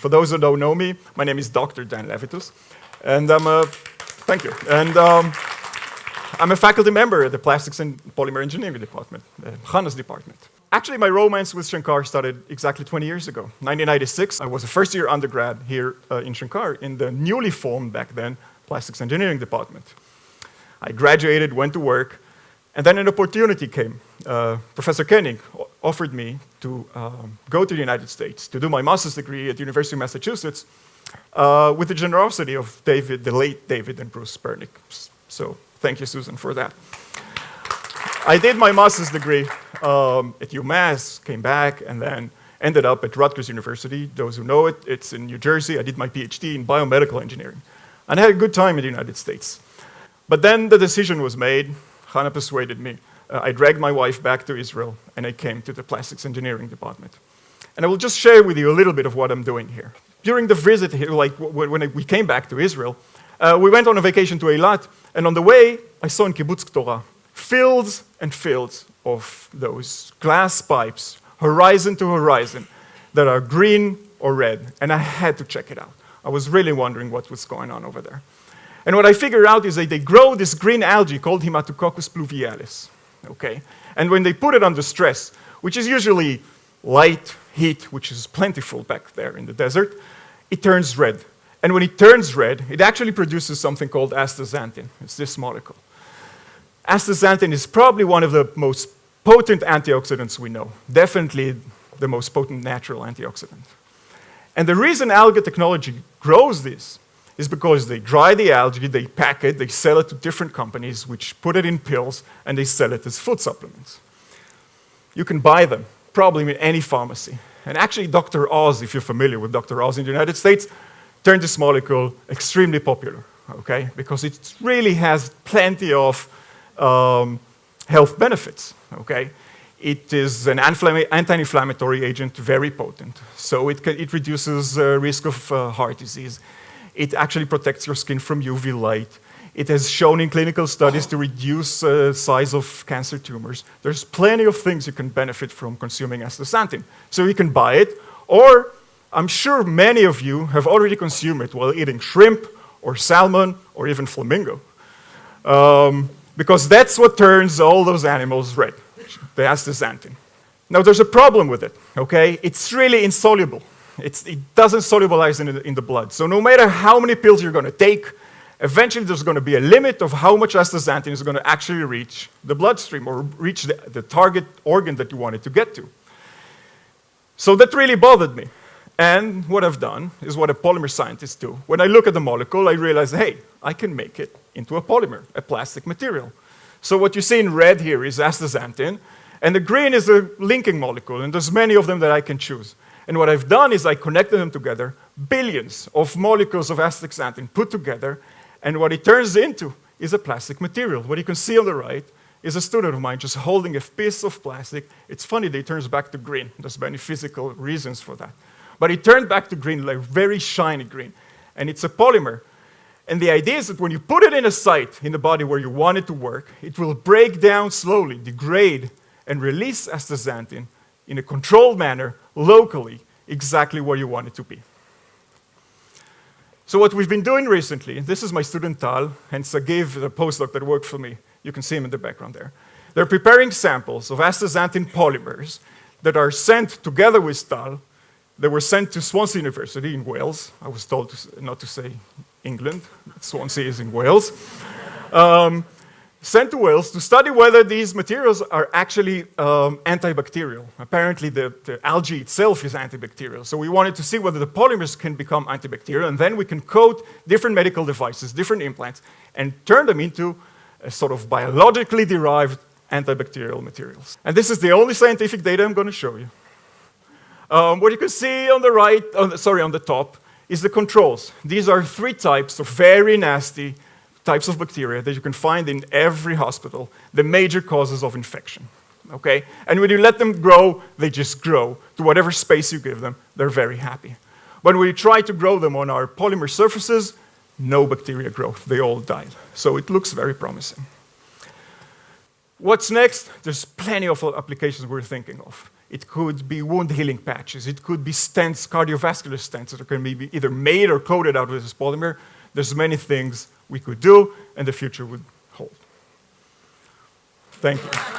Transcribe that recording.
For those who don't know me, my name is Dr. Dan Lewitus, and thank you. And I'm a faculty member at the Plastics and Polymer Engineering department, the Hana's department. Actually, my romance with Shenkar started exactly 20 years ago. 1996, I was a first-year undergrad here in Shenkar in the newly formed, back then, Plastics Engineering department. I graduated, went to work, and then an opportunity came. Professor Koenig offered me to go to the United States to do my master's degree at the University of Massachusetts with the generosity of David, the late David and Bruce Spernick. So thank you, Susan, for that. I did my master's degree at UMass, came back, and then ended up at Rutgers University. Those who know it, it's in New Jersey. I did my PhD in biomedical engineering. And I had a good time in the United States. But then the decision was made. Hana persuaded me. I dragged my wife back to Israel, and I came to the plastics engineering department. And I will just share with you a little bit of what I'm doing here. During the visit here, like when we came back to Israel, we went on a vacation to Eilat, and on the way, I saw in Kibbutz Ktorah fields and fields of those glass pipes, horizon to horizon, that are green or red, and I had to check it out. I was really wondering what was going on over there. And what I figured out is that they grow this green algae called Haematococcus pluvialis, okay? And when they put it under stress, which is usually light, heat, which is plentiful back there in the desert, it turns red. And when it turns red, it actually produces something called astaxanthin. It's this molecule. Astaxanthin is probably one of the most potent antioxidants we know, definitely the most potent natural antioxidant. And the reason algae technology grows this is because they dry the algae, they pack it, they sell it to different companies, which put it in pills, and they sell it as food supplements. You can buy them, probably in any pharmacy. And actually, Dr. Oz, if you're familiar with Dr. Oz in the United States, turned this molecule extremely popular, okay? Because it really has plenty of health benefits, okay? It is an anti-inflammatory agent, very potent. So it reduces risk of heart disease. It actually protects your skin from UV light. It has shown in clinical studies to reduce size of cancer tumors. There's plenty of things you can benefit from consuming astaxanthin. So you can buy it, or I'm sure many of you have already consumed it while eating shrimp or salmon or even flamingo. Because that's what turns all those animals red, the astaxanthin. Now, there's a problem with it, okay? It's really insoluble. It doesn't solubilize in the blood. So no matter how many pills you're going to take, eventually there's going to be a limit of how much astaxanthin is going to actually reach the bloodstream or reach the target organ that you want it to get to. So that really bothered me. And what I've done is what a polymer scientist do. When I look at the molecule, I realize, hey, I can make it into a polymer, a plastic material. So what you see in red here is astaxanthin, and the green is a linking molecule, and there's many of them that I can choose. And what I've done is I connected them together, billions of molecules of astaxanthin put together, and what it turns into is a plastic material. What you can see on the right is a student of mine just holding a piece of plastic. It's funny that it turns back to green. There's many physical reasons for that. But it turned back to green, like very shiny green. And it's a polymer. And the idea is that when you put it in a site in the body where you want it to work, it will break down slowly, degrade, and release astaxanthin in a controlled manner, locally, exactly where you want it to be. So what we've been doing recently, this is my student Tal, and Sagiv, the postdoc that worked for me. You can see him in the background there. They're preparing samples of astaxanthin polymers that are sent together with Tal. They were sent to Swansea University in Wales. I was told not to say England. Swansea is in Wales. Sent to Wales to study whether these materials are actually antibacterial. Apparently, the algae itself is antibacterial. So we wanted to see whether the polymers can become antibacterial, and then we can coat different medical devices, different implants, and turn them into a sort of biologically derived antibacterial materials. And this is the only scientific data I'm going to show you. What you can see on the right, on the top, is the controls. These are 3 types of very nasty types of bacteria that you can find in every hospital, the major causes of infection, okay? And when you let them grow, they just grow. To whatever space you give them, they're very happy. But when you try to grow them on our polymer surfaces, no bacteria grow. They all died. So it looks very promising. What's next? There's plenty of applications we're thinking of. It could be wound healing patches. It could be stents, cardiovascular stents that can be either made or coated out with this polymer. There's many things we could do, and the future would hold. Thank you.